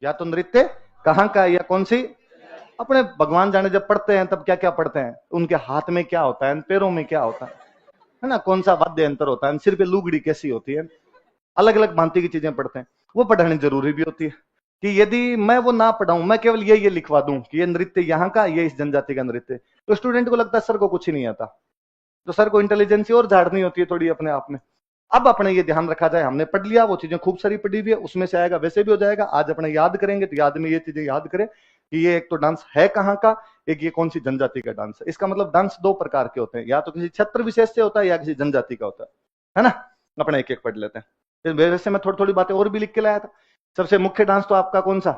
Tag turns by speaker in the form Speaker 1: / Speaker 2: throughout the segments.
Speaker 1: या तो नृत्य कहाँ का है या कौन सी, अपने भगवान जाने, जब पढ़ते हैं तब क्या क्या पढ़ते हैं, उनके हाथ में क्या होता है, पैरों में क्या होता है ना, कौन सा वाद्य यंत्र होता है, सिर पे लुगड़ी कैसी होती है, अलग अलग भांति की चीजें पढ़ते हैं। वो पढ़ानी जरूरी भी होती है कि यदि मैं वो ना पढ़ाऊं, मैं केवल ये लिखवा दूं कि ये नृत्य यहाँ का, ये इस जनजाति का नृत्य, तो स्टूडेंट को लगता है सर को कुछ ही नहीं आता, तो सर को इंटेलिजेंसी और झाड़नी होती है थोड़ी अपने आप में। अब अपने ये ध्यान रखा जाए, हमने पढ़ लिया, वो चीजें खूब सारी पढ़ी हुई है, उसमें से आएगा वैसे भी हो जाएगा। आज अपने याद करेंगे तो याद में ये चीजें याद करें कि ये एक तो डांस है कहाँ का, एक ये कौन सी जनजाति का डांस है। इसका मतलब डांस दो प्रकार के होते हैं, या तो किसी क्षेत्र विशेष से होता है या किसी जनजाति का होता है ना। अपने एक एक पढ़ लेते हैं। वैसे मैं थोड़ी थोड़ी बातें और भी लिख के लाया था। सबसे मुख्य डांस तो आपका कौन सा,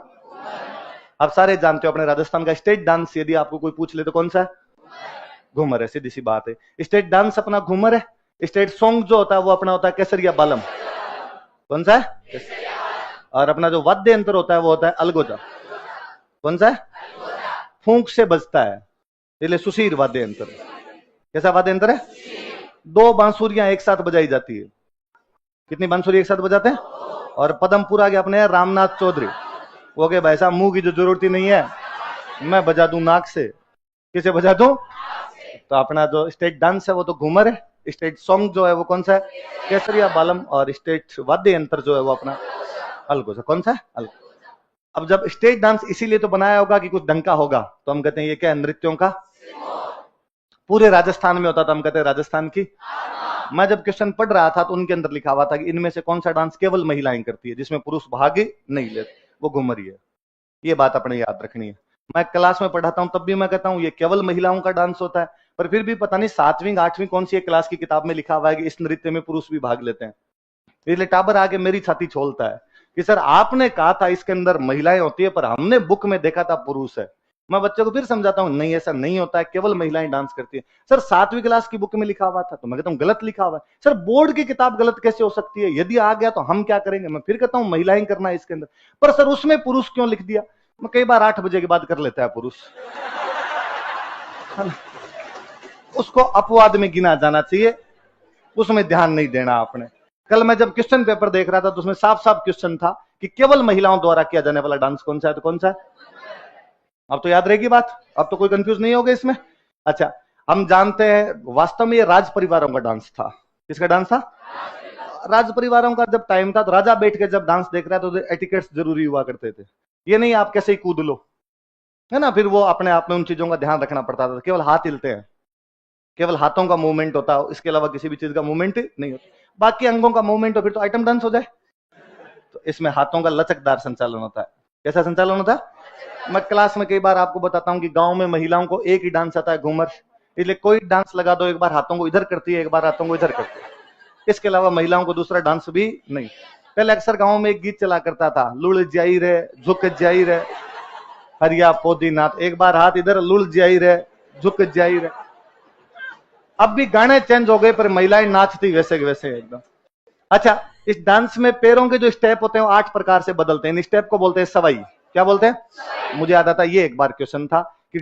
Speaker 1: आप सारे जानते हो, अपने राजस्थान का स्टेट डांस यदि आपको कोई पूछ ले तो कौन सा है, घूमर है, सीधी सी बात है। स्टेट डांस अपना घूमर है। स्टेट सॉन्ग जो होता है वो अपना होता है केसरिया बालम। कौन सा है, और अपना जो वाद्य यंत्र होता है वो होता है अलगोजा। कौन सा है, फूंक से बजता है, इसलिए सुशीर वाद्य यंत्र। कैसा वाद्य यंत्र है, दो बांसुरियां एक साथ बजाई जाती है। कितनी बांसुरी एक साथ बजाते हैं, और पदमपुरा के अपने रामनाथ चौधरी, वो के भाई साहब मुंह की जो जरूरत ही नहीं है, मैं बजा दूं नाक से। किसे बजा दूं, तो अपना जो स्टेट डांस है वो तो घूमर है। स्टेट सॉन्ग जो है वो कौन सा है, केसरिया बालम। और स्टेट वाद्य यंत्र जो है वो अपना अलगोजा। कौन सा है, अलगोजा। अब जब स्टेट डांस इसीलिए तो बनाया होगा कि कुछ ढंग का होगा, तो हम कहते हैं ये क्या है, नृत्यों का पूरे राजस्थान में होता था, हम कहते हैं राजस्थान की। मैं जब क्वेश्चन पढ़ रहा था तो उनके अंदर लिखा हुआ था कि इनमें से कौन सा डांस केवल महिलाएं करती है, जिसमें पुरुष भाग नहीं लेते, वो घुमरी है। ये बात अपने याद रखनी है। मैं क्लास में पढ़ाता हूं तब भी मैं कहता हूं ये केवल महिलाओं का डांस होता है, पर फिर भी पता नहीं 7वीं 8वीं कौन सी एक क्लास की किताब में लिखा हुआ है कि इस नृत्य में पुरुष भी भाग लेते हैं। इसलिए टाबर आके मेरी छाती छोलता है कि सर आपने कहा था इसके अंदर महिलाएं होती है, पर हमने बुक में देखा था पुरुष है। मैं बच्चों को फिर समझाता हूं नहीं ऐसा नहीं होता है, केवल महिलाएं डांस करती है। सर 7वीं क्लास की बुक में लिखा हुआ था, तो मैं कहता हूं गलत लिखा हुआ है। सर बोर्ड की किताब गलत कैसे हो सकती है, यदि आ गया तो हम क्या करेंगे। मैं फिर कहता हूं महिलाएं करना है इसके अंदर, पर सर उसमें पुरुष क्यों लिख दिया। मैं कई बार 8 बजे के बाद कर लेता है पुरुष, उसको अपवाद में गिना जाना चाहिए, उसमें ध्यान नहीं देना आपने। कल मैं जब क्वेश्चन पेपर देख रहा था तो उसमें साफ साफ क्वेश्चन था कि केवल महिलाओं द्वारा किया जाने वाला डांस कौन सा है, तो कौन सा है। अब तो याद रहेगी बात, अब तो कोई कंफ्यूज नहीं होगा इसमें। अच्छा, हम जानते हैं वास्तव में ये राज परिवारों का डांस था। किसका डांस था, राज परिवारों का। जब टाइम था तो राजा बैठ के जब डांस देख रहा था तो एटिकेट्स जरूरी हुआ करते थे। ये नहीं आप कैसे ही कूद लो, है ना। फिर वो अपने आप में उन चीजों का ध्यान रखना पड़ता था। केवल हाथ हिलते हैं, केवल हाथों का मूवमेंट होता है, इसके अलावा किसी भी चीज का मूवमेंट नहीं होता। बाकी अंगों का मूवमेंट हो फिर तो आइटम डांस हो जाए। तो इसमें हाथों का लचकदार संचालन होता है। कैसा संचालन होता है। मैं क्लास में कई बार आपको बताता हूँ कि गांव में महिलाओं को एक ही डांस आता है, घूमर। इसलिए कोई डांस लगा दो, एक बार हाथों को इधर करती है, एक बार हाथों को इधर करती है। इसके अलावा महिलाओं को दूसरा डांस भी नहीं। पहले अक्सर गाँव में एक गीत चला करता था, लुड़ जाई रे झुक जाई रे हरिया पोदी नाथ, एक बार हाथ इधर, लुड़ जाई रे झुक जाई रे। अब भी गाने चेंज हो गए पर महिलाएं नाचती वैसे के वैसे एकदम। अच्छा, इस डांस में पैरों के जो स्टेप होते हैं वो 8 प्रकार से बदलते हैं। इन स्टेप को बोलते हैं सवाई। क्या बोलते हैं, मुझे याद आता ये एक बार क्वेश्चन था कि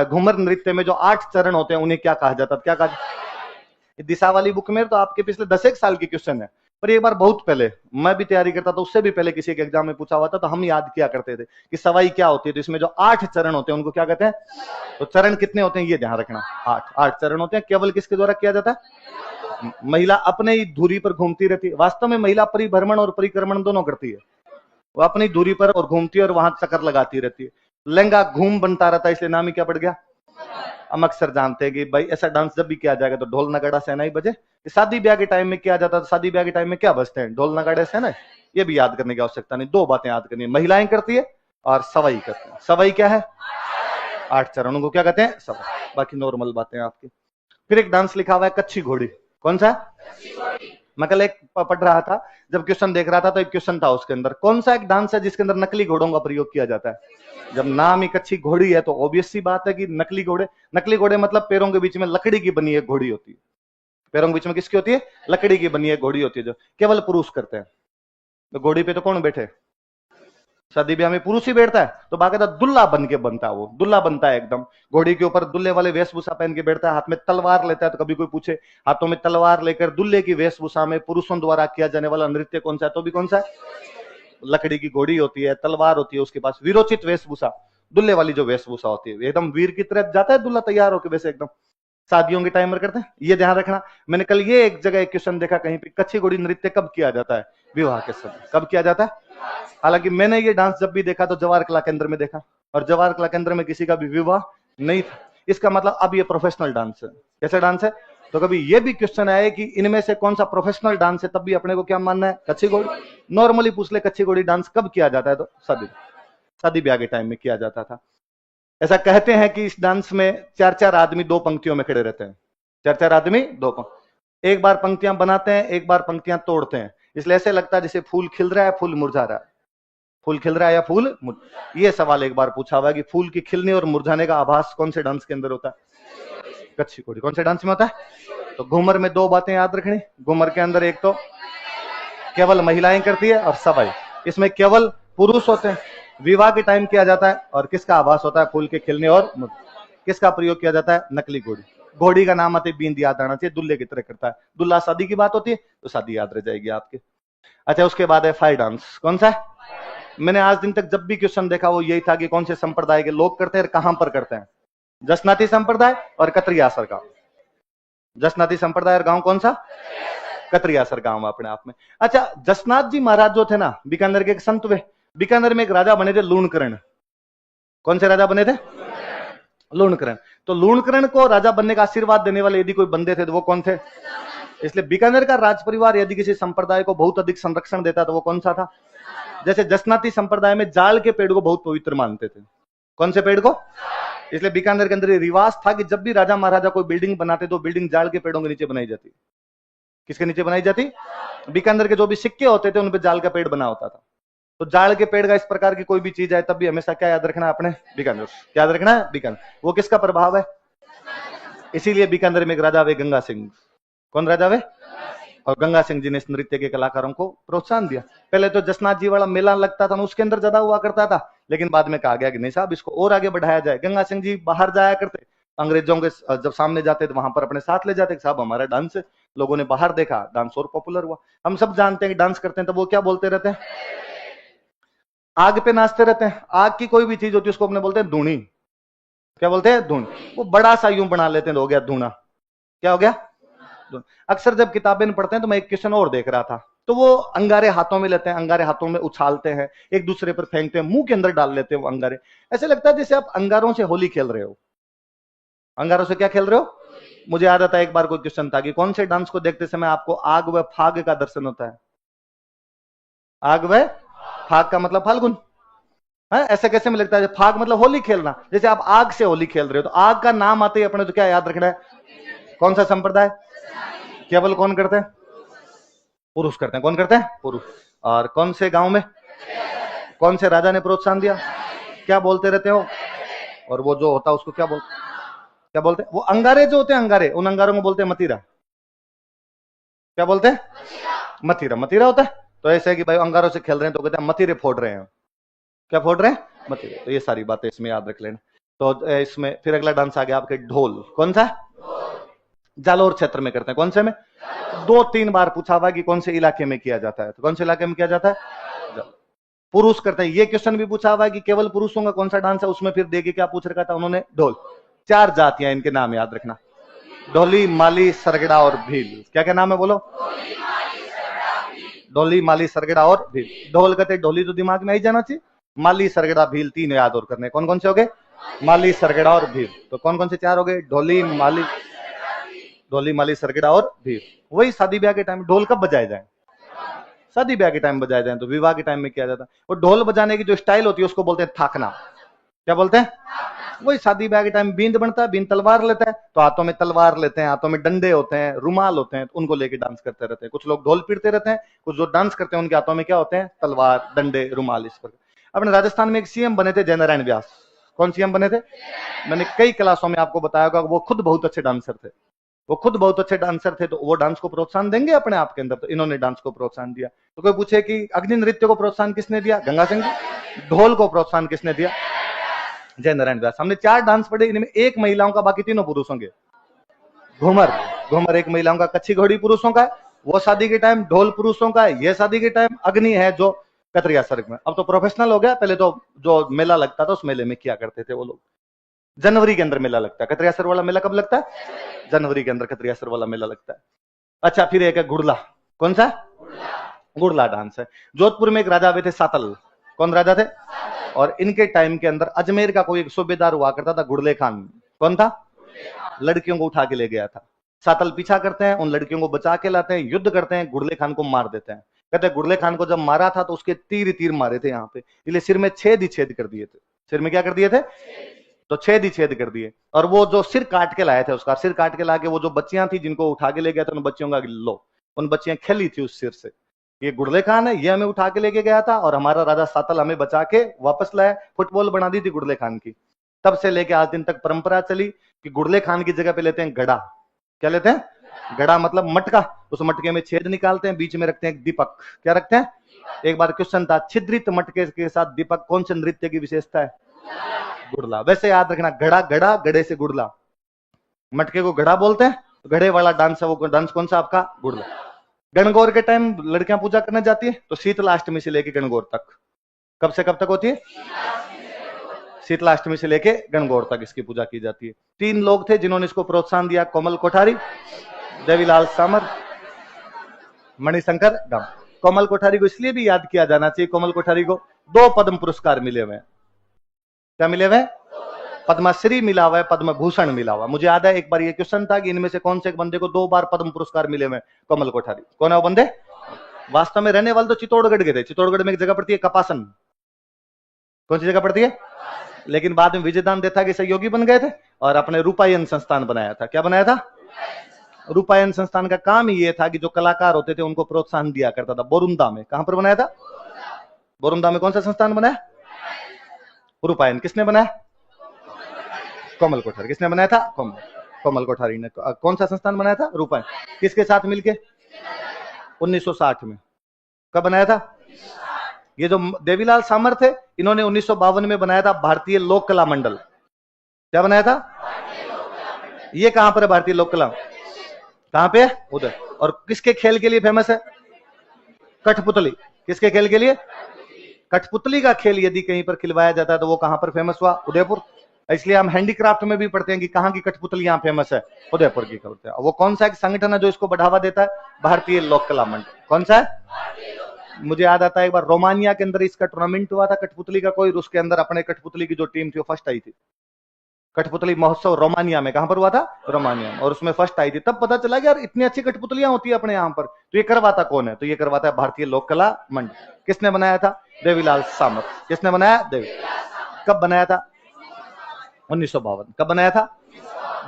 Speaker 1: घूमर नृत्य में जो 8 चरण होते हैं उन्हें क्या कहा जाता है, क्या कहा जाता। दिशा वाली बुक में तो आपके पिछले 10 साल की क्वेश्चन है, पर एक बार बहुत पहले मैं भी तैयारी करता था, उससे भी पहले किसी के एग्जाम में पूछा हुआ था, तो हम याद किया करते थे कि सवाई क्या होती है। तो इसमें जो 8 चरण होते हैं उनको क्या कहते हैं। तो चरण कितने होते हैं ये ध्यान रखना, 8 चरण होते हैं। केवल किसके द्वारा किया जाता है, महिला अपने ही धुरी पर घूमती रहती है। वास्तव में महिला परिभ्रमण और परिक्रमण दोनों करती है। वो अपनी धुरी पर और घूमती है और वहां चक्कर लगाती रहती है। लहंगा घूम बनता रहता है, इसलिए नाम ही क्या पड़ गया। हम अक्सर जानते हैं कि भाई ऐसा डांस जब भी किया जाएगा तो ढोल नगाड़ा सहनाई बजे। शादी ब्याह के टाइम में किया जाता है, शादी ब्याह के टाइम में क्या बजते हैं, ढोल नगाड़े सहनाई। ये भी याद करने की आवश्यकता नहीं, 2 बातें याद करनी है, महिलाएं करती है और सवाई करते हैं। सवाई क्या है, 8 चरणों को क्या कहते हैं, सवाई। बाकी नॉर्मल बातें आपकी। फिर एक डांस लिखा हुआ है कच्ची घोड़ी। कौन सा, मैं कल एक पढ़ रहा था, जब क्वेश्चन देख रहा था तो एक क्वेश्चन था उसके अंदर, कौन सा एक डांस है जिसके अंदर नकली घोड़ों का प्रयोग किया जाता है। जब नाम ही कच्ची घोड़ी है तो ऑब्वियस सी बात है कि नकली घोड़े। नकली घोड़े मतलब पैरों के बीच में लकड़ी की बनी एक घोड़ी होती है। पैरों के बीच में किसकी होती है, लकड़ी की बनी एक घोड़ी होती है, जो केवल पुरुष करते हैं। तो घोड़ी पे तो कौन बैठे, शादी ब्याह में पुरुष ही बैठता है। तो बाकायदा दुल्ला बन के बनता है, वो दुल्ला बनता है एकदम। घोड़ी के ऊपर दुल्ले वाले वेशभूषा पहन के बैठता है, हाथ में तलवार लेता है। तो कभी कोई पूछे हाथों में तलवार लेकर दुल्ले की वेशभूषा में पुरुषों द्वारा किया जाने वाला नृत्य कौन सा है, तो भी कौन सा है। लकड़ी की घोड़ी होती है, तलवार होती है उसके पास, वीरोचित वेशभूषा, दुल्हे वाली जो वेशभूषा होती है, एकदम वीर की तरह जाता है दुल्हा तैयार होकर, वैसे एकदम शादियों के टाइम में करते हैं, ये ध्यान रखना। मैंने कल ये एक जगह एक क्वेश्चन देखा कहीं पे, कच्ची घोड़ी नृत्य कब किया जाता है? विवाह के समय। कब किया जाता है? हालांकि मैंने ये डांस जब भी देखा तो जवाहर कला केंद्र में देखा, और जवाहर कला केंद्र में किसी का भी विवाह नहीं था। इसका मतलब अब ये प्रोफेशनल डांस है। कैसा डांस है? तो कभी ये भी क्वेश्चन आए कि इनमें से कौन सा प्रोफेशनल डांस है, तब भी अपने को क्या मानना है? कच्ची घोड़ी। नॉर्मली पूछ ले कच्ची घोड़ी डांस कब किया जाता है, तो शादी ब्याह के टाइम में किया जाता था। ऐसा कहते हैं कि इस डांस में 4-4 आदमी 2 पंक्तियों में खड़े रहते हैं। 4-4 आदमी 2 पंक्ति, एक बार पंक्तियां बनाते हैं, एक बार पंक्तियां तोड़ते हैं, इसलिए ऐसे लगता है जैसे फूल खिल रहा है, फूल मुरझा रहा है, फूल खिल रहा है या फूल ये सवाल एक बार पूछा हुआ है कि फूल की खिलने और मुरझाने का आभास कौन से डांस के अंदर होता है? कच्ची घोड़ी। कौन से डांस में होता है? तो घूमर में 2 बातें याद रखनी। घूमर के अंदर एक तो केवल महिलाएं करती है और सवाई, इसमें केवल पुरुष होते हैं। विवाह के टाइम किया जाता है, और किसका आभास होता है? फूल के खिलने और किसका प्रयोग किया जाता है? नकली घोड़ी। घोड़ी का नाम आते बींद याद आना चाहिए, दुल्हे की तरह करता है। दुल्हा शादी की बात होती है तो शादी याद रह जाएगी आपके। अच्छा, उसके बाद है फायर डांस। कौन सा है? मैंने आज दिन तक जब भी क्वेश्चन देखा वो यही था कि कौन से संप्रदाय के लोग करते हैं और कहां पर करते हैं। जसनाती संप्रदाय और कतरियासर गांव। जसनाती संप्रदाय और गांव कौन सा? कतरियासर गांव अपने आप में। अच्छा, जसनाथ जी महाराज जो थे ना, बीकानेर के एक संत वे, बीकानेर में एक राजा बने थे लूणकरण। कौन से राजा बने थे? लूणकरण। तो लूणकरण को राजा बनने का आशीर्वाद देने वाले यदि कोई बंदे थे तो वो कौन थे? इसलिए बीकानेर का राज परिवार यदि किसी संप्रदाय को बहुत अधिक संरक्षण देता तो वो कौन सा था? जैसे जसनाती संप्रदाय में जाल के पेड़ को बहुत पवित्र मानते थे। कौन से पेड़ को? इसलिए बीकानेर के अंदर रिवाज था कि जब भी राजा महाराजा कोई बिल्डिंग बनाते तो बिल्डिंग जाल के पेड़ों के नीचे बनाई जाती। किसके नीचे बनाई जाती? बीकानेर के जो भी सिक्के होते थे उन पे जाल का पेड़ बना होता था। तो जाल के पेड़ का इस प्रकार की कोई भी चीज है तब भी हमेशा क्या याद रखना है? अपने बीकानेर। क्या याद रखना है? बीकानेर। वो किसका प्रभाव है? इसीलिए बीकानेर में एक राजा वे गंगा सिंह। कौन राजा वे? और गंगा सिंह जी ने इस नृत्य के कलाकारों को प्रोत्साहन दिया। पहले तो जसनाथ जी वाला मेला लगता था, उसके अंदर ज्यादा हुआ करता था, लेकिन बाद में कहा गया कि नहीं साहब, इसको और आगे बढ़ाया जाए। गंगा सिंह जी बाहर जाया करते, अंग्रेजों के जब सामने जाते तो वहां पर अपने साथ ले जाते, साहब हमारा डांस है। लोगों ने बाहर देखा, डांस और पॉपुलर हुआ। हम सब जानते हैं कि डांस करते हैं तो वो क्या बोलते रहते हैं? आग पे नाचते रहते हैं। आग की कोई भी चीज होती है उसको अपने बोलते हैं धूनी। क्या बोलते हैं? धूनी। वो बड़ा सा यूं बना लेते हैं, हो गया धूना। क्या हो गया? अक्सर जब किताबें पढ़ते हैं तो मैं एक क्वेश्चन और देख रहा था, तो वो अंगारे हाथों में लेते हैं, अंगारे हाथों में उछालते हैं, एक दूसरे पर फेंकते हैं, मुंह के अंदर डाल लेते हैं वो अंगारे। ऐसे लगता है जैसे आप अंगारों से होली खेल रहे हो। अंगारों से क्या खेल रहे हो? मुझे याद आता है एक बार कोई क्वेश्चन था कि कौन से डांस को देखते समय आपको आग व फाग का दर्शन होता है? आग व फाग का मतलब फाल्गुन है। ऐसे कैसे में लगता है? फाग मतलब होली खेलना, जैसे आप आग से होली खेल रहे हो। तो आग का नाम आते ही अपने तो क्या याद रखना है? कौन सा संप्रदाय? केवल कौन करते हैं? पुरुष करते हैं। कौन करते हैं? पुरुष। और कौन से गांव में? कौन से राजा ने प्रोत्साहन दिया? क्या बोलते रहते हो? और वो जो होता है उसको क्या बोलते हैं? वो अंगारे जो होते हैं, अंगारे, उन अंगारों को बोलते हैं मतीरा। क्या बोलते हैं? मतीरा। मतीरा होता है। तो ऐसे है कि भाई अंगारों से खेल रहे हैं तो कहते हैं मतीरे फोड़ रहे हैं। क्या फोड़ रहे हैं? मतीरे। तो ये सारी बातें इसमें याद रख लेना। तो इसमें फिर अगला डांस आ गया आपके ढोल। कौन सा? जालोर क्षेत्र में करते हैं। कौन से में? 2-3 बार पूछा हुआ कि कौन से इलाके में किया जाता है, तो कौन से इलाके में किया जाता है? पुरुष करते हैं। ये क्वेश्चन भी पूछा हुआ है कि केवल पुरुषों का कौन सा डांस है, उसमें फिर देखिए क्या पूछ रखा था उन्होंने? ढोल। 4 जातियां, इनके नाम याद रखना, ढोली, माली, सरगड़ा और भील। क्या क्या नाम है बोलो? ढोली, माली, सरगड़ा और भील। ढोल कहते ढोली तो दिमाग में ही जाना चाहिए, माली, सरगड़ा, भील 3 याद और करने। कौन कौन से हो गए? माली, सरगड़ा और भील। तो कौन कौन से 4 हो गए? ढोली, माली, सरगड़ा और भील। वही शादी ब्याह के टाइम ढोल कब बजाए जाए? शादी ब्याह के टाइम बजाए जाए। तो विवाह के टाइम में किया जाता है। और ढोल बजाने की जो स्टाइल होती है उसको बोलते हैं थाकना। क्या बोलते हैं? वही शादी ब्याह के टाइम बींद बनता है, बींद तलवार लेता है, तो हाथों में तलवार लेते हैं, हाथों में डंडे होते हैं, रुमाल होते हैं, उनको लेके डांस करते रहते हैं। कुछ लोग ढोल पीटते रहते हैं, कुछ जो डांस करते हैं उनके हाथों में क्या होते हैं? तलवार, डंडे, रुमाल। इस पर अपने राजस्थान में एक सीएम बने थे जयनारायण व्यास। कौन सीएम बने थे? मैंने कई क्लासों में आपको बताया होगा, वो खुद बहुत अच्छे डांसर थे। वो खुद बहुत अच्छे डांसर थे, तो वो डांस को प्रोत्साहन देंगे अपने आप के अंदर, तो इन्होंने डांस को प्रोत्साहन दिया। तो कोई पूछे कि अग्नि नृत्य को प्रोत्साहन किसने दिया? गंगा सिंह जी। ढोल को प्रोत्साहन किसने दिया? जयनारायण व्यास। हमने 4 डांस पढ़े, इनमें एक महिलाओं का, बाकी तीनों पुरुषों के। घूमर, घूमर एक महिलाओं का, कच्ची घोड़ी पुरुषों का है, वो शादी के टाइम, ढोल पुरुषों का है, ये शादी के टाइम, अग्नि है जो कतरिया सर्क में। अब तो प्रोफेशनल हो गया, पहले तो जो मेला लगता था उस मेले में किया करते थे वो लोग। जनवरी के अंदर मेला लगता है। कतरिया सर वाला मेला कब लगता है? जनवरी के अंदर कतरिया सर वाला मेला लगता है। अच्छा, फिर एक है गुड़ला। कौन सा? गुड़ला डांस है। जोधपुर में एक राजा हुए थे सातल। कौन राजा थे? और इनके टाइम के अंदर अजमेर का कोई एक सूबेदार हुआ करता था, गुड़ले खान। कौन था? लड़कियों को उठा के ले गया था। सातल पीछा करते हैं, उन लड़कियों को बचा के लाते हैं, युद्ध करते हैं, गुड़ले खान को मार देते हैं। कहते हैं गुड़ले खान को जब मारा था तो उसके तीर तीर मारे थे यहाँ पे, इसलिए सिर में छेद ही छेद कर दिए थे। सिर में क्या कर दिए थे? तो छेद ही छेद कर दिए। और वो जो सिर काट के लाए थे, उसका सिर काट के लाके वो जो बच्चियां थी जिनको उठा के ले गया था, उन बच्चियों का लो, उन बच्चियां खेली थी उस सिर से। ये गुड़ले खान है, ये हमें उठा के लेके गया था और हमारा राजा सातल हमें बचा के वापस लाया। फुटबॉल बना दी थी गुड़ले खान की। तब से लेके आज दिन तक परंपरा चली कि गुड़ले खान की जगह पे लेते हैं गड़ा। क्या लेते हैं? गड़ा मतलब मटका। उस मटके में छेद निकालते हैं, बीच में रखते हैं दीपक। क्या रखते हैं? एक बार क्वेश्चन था, छिद्रित मटके के साथ दीपक कौन से नृत्य की विशेषता है? गुड़ला। वैसे याद रखना, गड़ा गड़ा, गड़े से गुड़ला। मटके को गड़ा बोलते हैं, गड़े वाला डांस है वो डांस कौन सा आपका? गुड़ला। गणगौर के टाइम लड़कियां पूजा करने जाती है तो शीतलाष्टमी से लेके गणगौर तक, कब से कब तक होती है? शीतलाष्टमी से लेके गणगौर तक इसकी पूजा की जाती है। 3 लोग थे जिन्होंने इसको प्रोत्साहन दिया, कोमल कोठारी, देवीलाल सामर, मणिशंकर गम। कोमल कोठारी को इसलिए भी याद किया जाना चाहिए, कोमल कोठारी को 2 पद्म पुरस्कार मिले हुए हैं। क्या मिले हुए? पद्मश्री मिला हुआ है, पद्म भूषण मिला हुआ। मुझे याद है एक बार ये क्वेश्चन था कि इनमें से कौन से एक बंदे को 2 बार पद्म पुरस्कार मिले हुए? कोमल कोठारी। कौन है वो बंदे? वास्तव में रहने वाले तो चित्तौड़गढ़ के थे। चित्तौड़गढ़ में एक जगह पड़ती है कपासन। कौन सी जगह पड़ती है? लेकिन बाद में विजयदान देथा के सहयोगी बन गए थे और अपने रूपायन संस्थान बनाया था। क्या बनाया था? रूपायन संस्थान का काम ही ये था कि जो कलाकार होते थे उनको प्रोत्साहन दिया करता था। बोरुंदा में। कहां पर बनाया था? बोरुंदा में। कौन सा संस्थान बनाया? रूपायन। किसने बनाया? कोमल कोठारी। किसने बनाया था? कोमल कोठारी ने। कौन सा संस्थान बनाया था? रूपायन। किसके साथ मिलके? 1960 में। कब बनाया था? ये जो देवीलाल सामर थे, इन्होंने 1952 में बनाया था भारतीय लोक कला मंडल। क्या बनाया था? ये कहां पर है भारतीय लोक कला? कहां पे? उधर। और किसके खेल के लिए फेमस है? कठपुतली। किसके खेल के लिए? कठपुतली का खेल यदि कहीं पर खिलवाया जाता है तो वो कहां पर फेमस हुआ? उदयपुर। इसलिए हम हैंडीक्राफ्ट में भी पढ़ते हैं कि कहां की कठपुतली यहां फेमस है? उदयपुर की करते हैं। वो कौन सा एक संगठन है जो इसको बढ़ावा देता है? भारतीय लोक कला मंडल। कौन सा है? मुझे याद आता है एक बार रोमानिया के अंदर इसका टूर्नामेंट हुआ था कठपुतली का कोई, उसके अंदर अपने कठपुतली की जो टीम थी वो फर्स्ट आई थी। कठपुतली महोत्सव रोमानिया में। कहां पर हुआ था? रोमानिया में। और उसमें फर्स्ट आई थी। तब पता चला कि यार इतनी अच्छी कठपुतलियां होती है अपने यहाँ पर। तो ये करवाता कौन है? तो ये करवाता है भारतीय लोक कला मंडल। किसने बनाया था? देवीलाल सामर। किसने बनाया? देवी। कब बनाया था? 1952। कब बनाया था?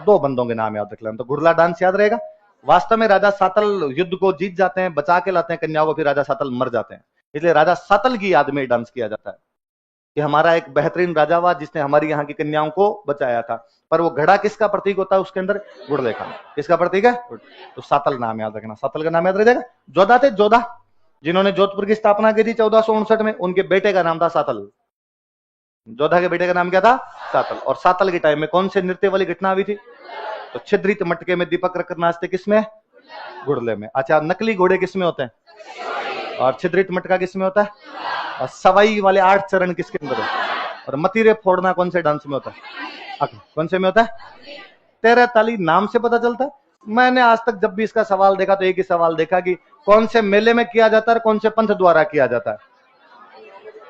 Speaker 1: 2 बंदों के नाम याद रख लेना तो गुड़ला डांस याद रहेगा। वास्तव में राजा सातल युद्ध को जीत जाते हैं, बचा के लाते हैं कन्याओं को, फिर राजा सातल मर जाते हैं। इसलिए राजा सातल की याद में डांस किया जाता है कि हमारा एक बेहतरीन राजा हुआ जिसने हमारी यहाँ की कन्याओं को बचाया था। पर वो घड़ा किसका प्रतीक होता है उसके अंदर? गुड़ले खान। किसका प्रतीक है? तो सातल नाम याद रखना। सातल का नाम याद रखेगा। जोधा थे, जोधा, जिन्होंने जोधपुर की स्थापना की थी 1459 में, उनके बेटे का नाम था सातल। जोधा के बेटे का नाम क्या था? सातल। और सातल के टाइम में कौन से नृत्य वाली घटना हुई थी? तो छिद्रित मटके में दीपक रखकर नाचते किसमें? गुड़ले में। अच्छा, नकली घोड़े किसमें होते हैं? और छिद्रित मटका किसमें होता है? और सवाई वाले 8 चरण किसके अंदर है? और मतीरे फोड़ना कौन से डांस में होता है? कौन से में होता है? 13 ताली। नाम से पता चलता है। मैंने आज तक जब भी इसका सवाल देखा तो एक ही सवाल देखा कि कौन से मेले में किया जाता है और कौन से पंथ द्वारा किया जाता है?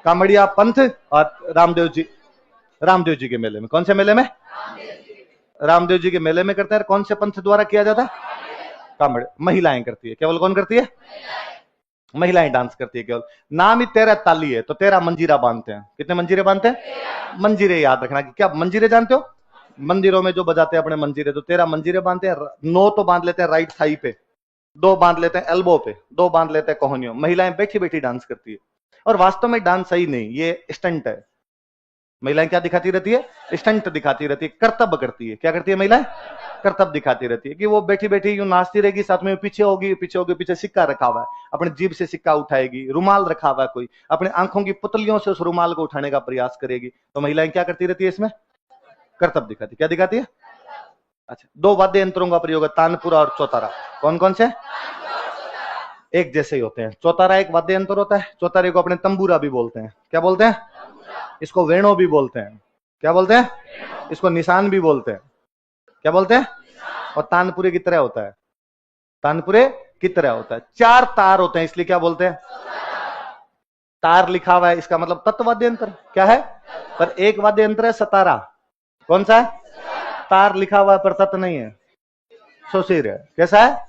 Speaker 1: कामड़िया पंथ और रामदेव जी के मेले में। कौन से मेले में? रामदेव जी के मेले में करते हैं। कौन से पंथ द्वारा किया जाता है? कामड़। महिलाएं करती है। केवल कौन करती है? महिलाएं डांस करती है केवल। नाम ही 13 ताली है तो 13 मंजीरा बांधते हैं। कितने मंजीरे बांधते हैं? मंजीरे याद रखना। कि क्या मंजीरे जानते हो? मंदिरों में जो बजाते हैं अपने मंजीरे, तो 13 मंजीरे बांधते हैं। 9 तो बांध लेते हैं राइट थाई पे, 2 बांध लेते हैं एल्बो पे, 2 बांध लेते हैं कोहनियों। महिलाएं बैठी बैठी डांस करती है। और वास्तव में डांस सही नहीं, ये स्टंट है। महिलाएं क्या दिखाती रहती है? स्टंट दिखाती रहती है, कर्तव्य करती है। क्या करती है महिलाएं? कर्तव्य दिखाती रहती है कि वो बैठी बैठी यूं नाचती रहेगी, साथ में पीछे होगी, पीछे सिक्का रखा हुआ है, अपनी जीभ से सिक्का उठाएगी। रुमाल रखा हुआ है कोई, अपने आंखों की पुतलियों से उस रुमाल को उठाने का प्रयास करेगी। तो महिलाएं क्या करती रहती है? इसमें कर्तव्य दिखाती। क्या दिखाती है? अच्छा, 2 वाद्य यंत्रों का प्रयोग है, तानपुरा और चौतारा। कौन कौन से? एक जैसे ही होते हैं। चौतारा एक वाद्य यंत्र होता है, चौतारे को अपने तंबूरा भी बोलते हैं। क्या बोलते हैं? इसको वेणु भी बोलते हैं। क्या बोलते हैं? इसको निशान भी बोलते हैं। क्या बोलते हैं? और तानपुरे की तरह होता है, तानपुरे की तरह होता है। 4 तार होते हैं, इसलिए क्या बोलते हैं? तार लिखा हुआ है, इसका मतलब तत्व वाद्य यंत्र क्या है? पर एक वाद्य यंत्र है सतारा। कौन सा है? तार लिखा हुआ है पर तत्व नहीं है, सुशिर है। कैसा है?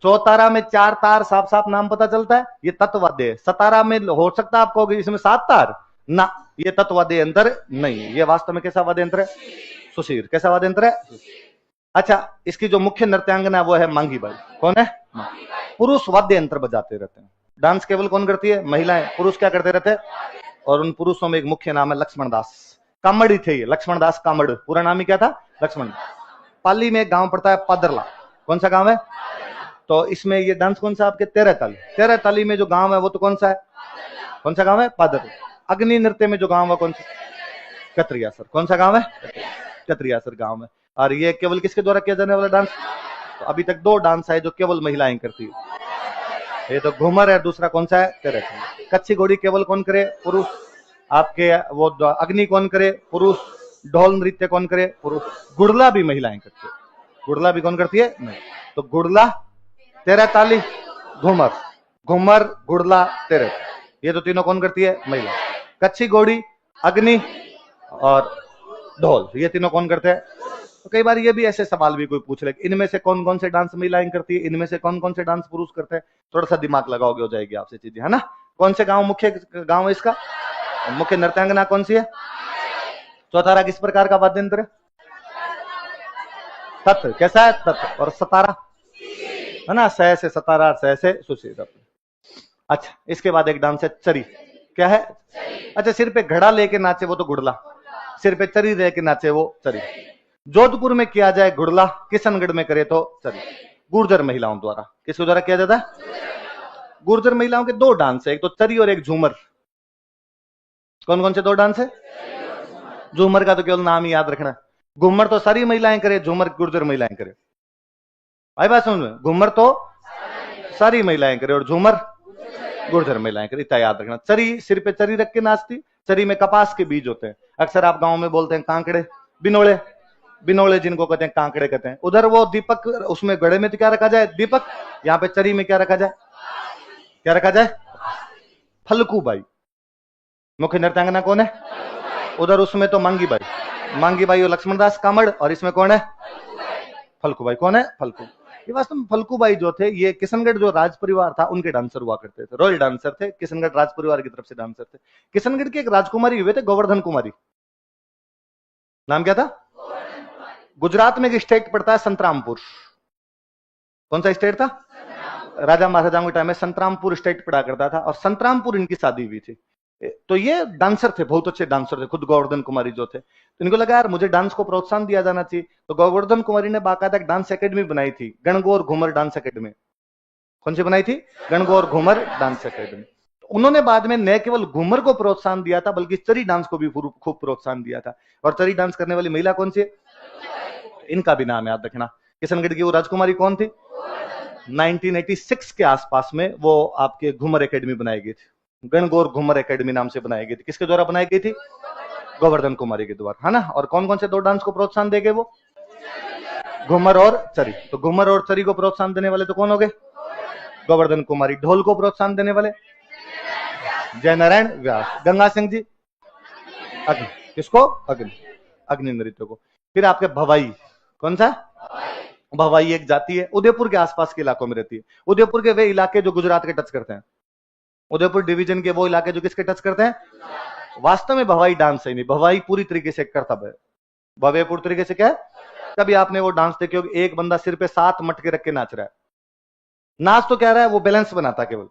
Speaker 1: चौतारा में 4 तार, साफ साफ नाम पता चलता है, ये तत्ववाद्य है। सतारा में हो सकता है आप कहोगे इसमें 7 तार, ना, ये तत्ववाद्य यंत्र नहीं, ये वास्तव में कैसा वाद्य यंत्र है? सुशीर। कैसा वाद्य यंत्र है? अच्छा, इसकी जो मुख्य नृत्यांगना वो है मांगी बाई। कौन है? पुरुष वाद्य यंत्र बजाते रहते हैं। डांस केवल कौन करती है? महिलाएं। पुरुष क्या करते रहते हैं? और उन पुरुषों में एक मुख्य नाम है लक्ष्मण दास। कामड़ी थे ये, लक्ष्मण दास कामड़। पूरा नाम ही क्या था? लक्ष्मण। पाली में एक गांव पड़ता है पादरला। कौन सा गांव है? तो इसमें ये डांस कौन सा आपके? 13 ताली। 13 ताली में जो गांव है वो तो कौन सा है? कौन सा गांव है? पादरला। अग्नि नृत्य में जो गांव है कौन सा? कतरियासर। कौन सा गांव है? कतरियासर गांव है। और ये केवल किसके द्वारा किया जाने वाला डांस? तो अभी तक 2 डांस है जो केवल महिलाएं करती है, ये तो घूमर है, दूसरा कौन सा है? 13 ताली। कच्ची घोड़ी केवल कौन करे? पुरुष। आपके वो अग्नि कौन करे? पुरुष। ढोल नृत्य कौन करे? पुरुष। गुड़ला भी महिलाएं करती है। गुड़ला भी कौन करती है? नहीं। तो गुड़ला, 13 ताली, घूमर, घूमर, गुड़ला, 13, ये तो तीनों कौन करती है? महिला। कच्ची घोड़ी, अग्नि और ढोल, ये तीनों कौन करते हैं? तो कई बार ये भी ऐसे सवाल भी कोई पूछ ले, इनमें से कौन कौन से डांस महिलाएं करती है, इनमें से कौन कौन से डांस पुरुष करते हैं? थोड़ा सा दिमाग लगाओगे हो जाएगी आपसे चीजें, है ना। कौन से गांव मुख्य गांव है इसका? मुख्य नृत्यांगना कौन सी है? चौतारा किस प्रकार का वाद्य यंत्र है? तत्व। कैसा है? तत्व। और सतारा है ना, सह से सतारा, सह से सुशीर। अच्छा, इसके बाद एक डांस है चरी। क्या है? अच्छा, सिर पे घड़ा लेके नाचे वो तो गुड़ला, सिर पे चरी लेके नाचे वो चरी। जोधपुर में किया जाए गुड़ला, किशनगढ़ में करे तो चरी। गुर्जर महिलाओं द्वारा। किसके द्वारा किया जाता है? गुर्जर महिलाओं के 2 डांस है, एक तो चरी और एक झूमर। कौन कौन से 2 डांस है? झूमर का तो केवल नाम ही याद रखना। घूमर तो सारी महिलाएं करे, झूमर गुर्जर महिलाएं करे। आई बात समझ में? घूमर तो सारी महिलाएं करे और झूमर गुर्जर महिलाएं करे, इतना याद रखना। चरी, सिर पे चरी रख के नाचती। चरी में कपास के बीज होते हैं, अक्सर आप गांव में बोलते हैं कांकड़े, बिनोले, बिनोले जिनको कहते हैं कांकड़े कहते हैं। उधर वो दीपक, उसमें गड़े में तो क्या रखा जाए? दीपक। यहाँ पे चरी में क्या रखा जाए? क्या रखा जाए? फलकू बाई। मुख्य नृत्यांगना कौन है? उधर उसमें तो मांगी बाई, मांगी बाई और लक्ष्मण दास कामड़। और इसमें कौन है? फलकू बाई। कौन है? फलकू। ये वास्तव में फलकू बाई जो थे, ये किशनगढ़ जो राज परिवार था उनके डांसर हुआ करते थे, रॉयल डांसर थे, किशनगढ़ राज परिवार की तरफ से डांसर थे। किशनगढ़ की एक राजकुमारी हुए थे, गोवर्धन कुमारी। नाम क्या था? गुजरात में एक स्टेट पड़ता है संतरामपुर। कौन सा स्टेट था? राजा महाराजाओं के टाइम में संतरामपुर स्टेट पड़ा करता था, और संतरामपुर इनकी शादी हुई थी। तो ये डांसर थे, बहुत अच्छे डांसर थे, खुद गोवर्धन कुमारी जो थे। तो इनको लगा यार मुझे डांस को प्रोत्साहन दिया जाना चाहिए, तो गोवर्धन कुमारी ने बाकायदा एक डांस एकेडमी बनाई थी, गणगौर घूमर डांस एकेडमी। कौन सी बनाई थी? Gangaur Ghoomar dance academy. उन्होंने बाद में न केवल घूमर को प्रोत्साहन दिया था, बल्कि चरी डांस को भी खूब प्रोत्साहन दिया था। और चरी डांस करने वाली महिला कौन सी है? इनका भी नाम याद रखना। किशनगढ़ की वो राजकुमारी कौन थी? 1986 के आसपास में वो आपके घूमर एकेडमी बनाई गई थी, गणगौर घूमर एकेडमी नाम से बनाई गई थी। किसके द्वारा बनाई गई थी? गोवर्धन कुमारी के द्वारा, है ना। और कौन कौन से 2 डांस को प्रोत्साहन देंगे वो? घूमर और चरी। तो घूमर और चरी को प्रोत्साहन देने वाले तो कौन हो गए? गोवर्धन कुमारी। ढोल को प्रोत्साहन देने वाले जय नारायण व्यास। गंगा सिंह जी अग्नि। किसको? अग्नि, अग्नि नृत्य को। फिर आपके भवाई। कौन सा? भवाई एक जाति है, उदयपुर के आसपास के इलाकों में रहती है। उदयपुर के वे इलाके जो गुजरात के टच करते हैं, उदयपुर डिवीजन के वो इलाके जो किसके टच करते हैं? वास्तव में भवाई डांस है नहीं, भवाई पूरी तरीके से कर्तव्य है। भवाई पूरी तरीके से क्या है? कभी आपने वो डांस देखे होगे, एक बंदा सिर पे 7 मटके रख के नाच रहा है। नाच तो क्या रहा है? वो बैलेंस बनाता केवल,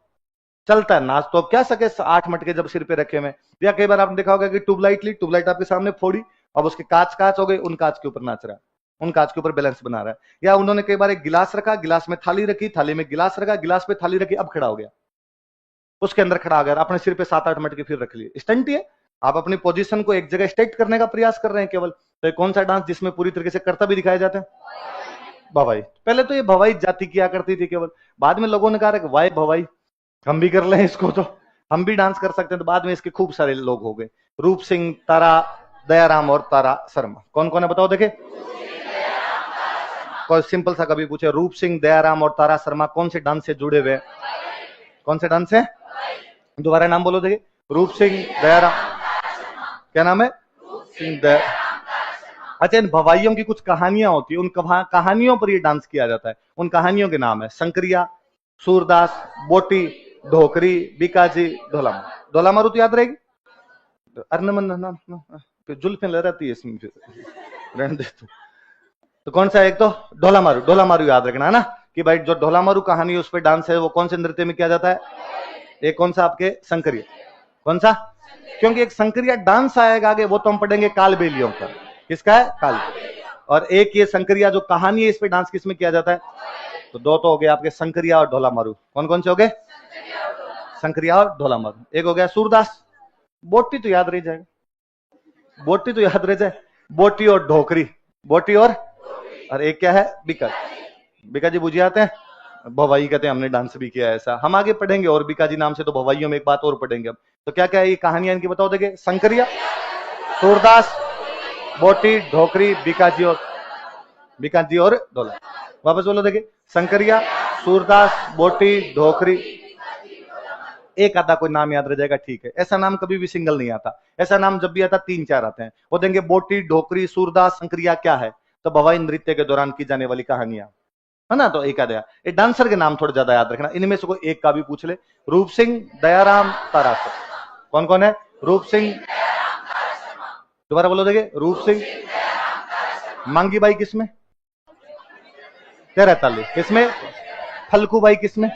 Speaker 1: चलता है। नाच तो अब क्या सके 8 मटके जब सिर पे रखे हुए। या कई बार आपने देखा होगा कि ट्यूबलाइट आपके सामने फोड़ी, अब उसके कांच हो गए, उन कांच के ऊपर नाच रहा है, उन कांच के ऊपर बैलेंस बना रहा है। या उन्होंने कई बार एक गिलास रखा, गिलास में थाली रखी, थाली में गिलास रखा, गिलास पे थाली रखी, अब खड़ा हो गया, उसके अंदर खड़ा हो गया, अपने सिर पे 7-8 मटके फिर रख लिए। स्टंट ही है, आप अपनी पोजीशन को एक जगह स्टेट करने का प्रयास कर रहे हैं केवल। तो कौन सा डांस जिसमें पूरी तरीके से कर्तव्य दिखाए जाते हैं? भवाई। पहले तो ये भवाई जाति किया करती थी केवल, बाद में लोगों ने कहा कि वाई भवाई हम भी कर लें इसको, तो हम भी डांस कर सकते हैं, तो बाद में इसके खूब सारे लोग हो गए। रूप सिंह, तारा दयाराम और तारा शर्मा। कौन कौन है बताओ देखे? कोई सिंपल सा कभी पूछे, रूप सिंह, दयाराम और तारा शर्मा कौन से डांस से जुड़े हुए? कौन से डांस से? दोबारा नाम बोलो देखे। रूप सिंह, दयाराम, क्या नाम है? सिंह, दया। अच्छा, इन भवाइयों की कुछ कहानियां होती है, उन कहानियों पर ये डांस किया जाता है। उन कहानियों के नाम है शंकरिया, सूरदास, बोटी, ढोकरी, बीकाजी, ढोलामारू। ढोलामारू तो याद रहेगी। जुल्फे लहराती है इसमें, रहने दे तो कौन सा? एक तो ढोलामारू। ढोलामारू याद रखना है ना, कि भाई जो ढोलामारू कहानी है उस पर डांस है, वो कौन से नृत्य में किया जाता है? एक कौन सा आपके? शंकरिया। कौन सा? क्योंकि एक शंकरिया डांस आएगा आगे, वो तो हम पढ़ेंगे कालबेलियों का। किसका है? काल। और एक ये शंकरिया जो कहानी है, इस पे डांस किस में किया जाता है? तो दो तो हो गए आपके, शंकरिया और ढोलामारू। कौन कौन से हो गए? शंकरिया और ढोलामारू। एक हो गया सूरदास। बोटी तो याद रह जाएगा, बोटी तो याद रह जाए। बोटी और ढोकरी, बोटी और एक क्या है? बीका। बीका जी बुझे आते हैं? भवाई कहते हैं, हमने डांस भी किया है ऐसा। हम आगे पढ़ेंगे और बीका जी नाम से तो भवाइयों में एक बात और पढ़ेंगे अब। तो क्या क्या है ये कहानियां इनकी बताओ देखे। शंकरिया, सूरदास, बोटी, ढोकरी, बीकाजी और ढोला। वापस बोलो देखे। शंकरिया, सूरदास, बोटी, ढोकरी। एक आधा कोई नाम याद रह जाएगा, ठीक है। ऐसा नाम कभी भी सिंगल नहीं आता, ऐसा नाम जब भी आता 3-4 आते हैं। वो देंगे बोटी, ढोकरी, सूरदास, शंकरिया क्या है? तो भवाई नृत्य के दौरान की जाने वाली कहानियां है ना। तो एक आधा ये डांसर के नाम थोड़े ज्यादा याद रखना, इनमें से कोई एक का भी पूछ ले। रूप सिंह, दयाराम, तारासुर। कौन कौन है? रूप सिंह, दोबारा बोलो देखे। रूप सिंह, मांगी बाई किसमें? तेरह ताली किसमें? फलकू बाई किसमें?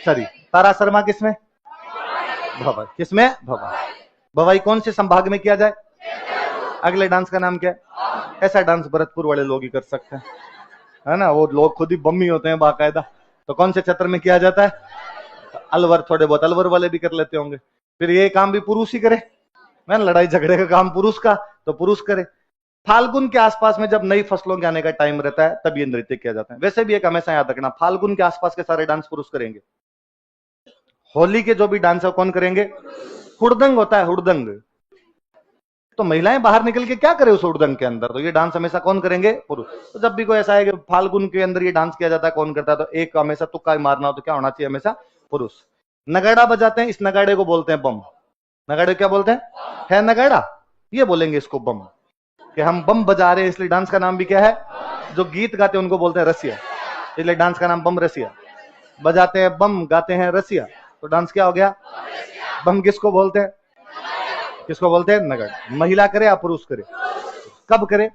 Speaker 1: सरी। तारा शर्मा किसमें? भवाई। किसमें? भवाई। भवाई कौन से संभाग में किया जाए? अगले डांस का नाम क्या है? ऐसा डांस भरतपुर वाले लोग ही कर सकते हैं, है ना। वो लोग खुद ही बम्मी होते हैं बाकायदा। तो कौन से क्षेत्र में किया जाता है? अलवर। थोड़े बहुत अलवर वाले भी कर लेते होंगे। फिर ये काम भी पुरुष ही करे, मैं लड़ाई झगड़े का काम पुरुष का, तो पुरुष करे। फाल्गुन के आसपास में जब नई फसलों के आने का टाइम रहता है, तब ये नृत्य किया जाता है। वैसे भी एक हमेशा याद रखना, फाल्गुन के आसपास के सारे डांस पुरुष करेंगे। होली के जो भी डांस है कौन करेंगे? हुड़दंग होता है, हुड़दंग। तो महिलाएं बाहर निकल के क्या करे उस हुड़दंग के अंदर? तो ये डांस हमेशा कौन करेंगे? पुरुष। तो जब भी कोई ऐसा है कि फाल्गुन के अंदर ये डांस किया जाता है, कौन करता है? तो एक हमेशा तुक्का मारना हो तो क्या होना चाहिए? हमेशा पुरुष। नगाड़ा बजाते हैं, इस नगाड़े को बोलते हैं बम। नगाड़े क्या बोलते हैं? है नगाड़ा, ये बोलेंगे इसको बम, कि हम बम बजा रहे हैं। इसलिए डांस का नाम भी क्या है? जो गीत गाते हैं उनको बोलते हैं रसिया, इसलिए डांस का नाम बम रसिया। बजाते हैं बम, गाते हैं रसिया, तो डांस क्या हो गया? बम। किसको बोलते हैं? किसको बोलते हैं? नगाड़ा। महिला करे या पुरुष करे? कब करे?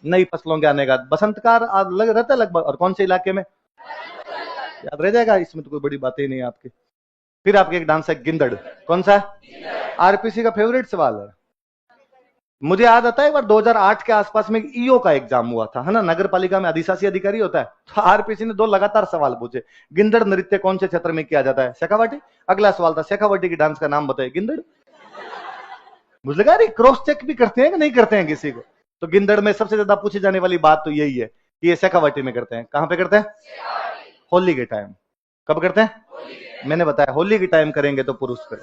Speaker 1: नई फसलों के आने का, बसंतकार लग रहता है लगभग। और कौन से इलाके में? याद रह जाएगा, इसमें तो कोई बड़ी बातें ही नहीं है आपकी। फिर आपके एक डांस है गिंदड़। कौन सा? आरपीसी का फेवरेट सवाल है। मुझे याद आता है एक बार 2008 के आसपास में ईओ का एग्जाम हुआ था, है ना। नगर पालिका में अधिशासी अधिकारी होता है, तो आरपीसी ने 2 लगातार सवाल पूछे। गिंदड़ नृत्य कौन से क्षेत्र में किया जाता है? शेखावाटी। अगला सवाल था शेखावाटी की डांस का नाम बताइए। गिंदड़। मुझे लगा रही क्रॉस चेक भी करते हैं कि नहीं करते हैं किसी को। तो गिंदड़ में सबसे ज्यादा पूछी जाने वाली बात तो यही है कि ये शेखावाटी में करते हैं। कहां पे करते हैं? होली के टाइम। कब करते हैं? मैंने बताया होली के टाइम करेंगे तो पुरुष करें,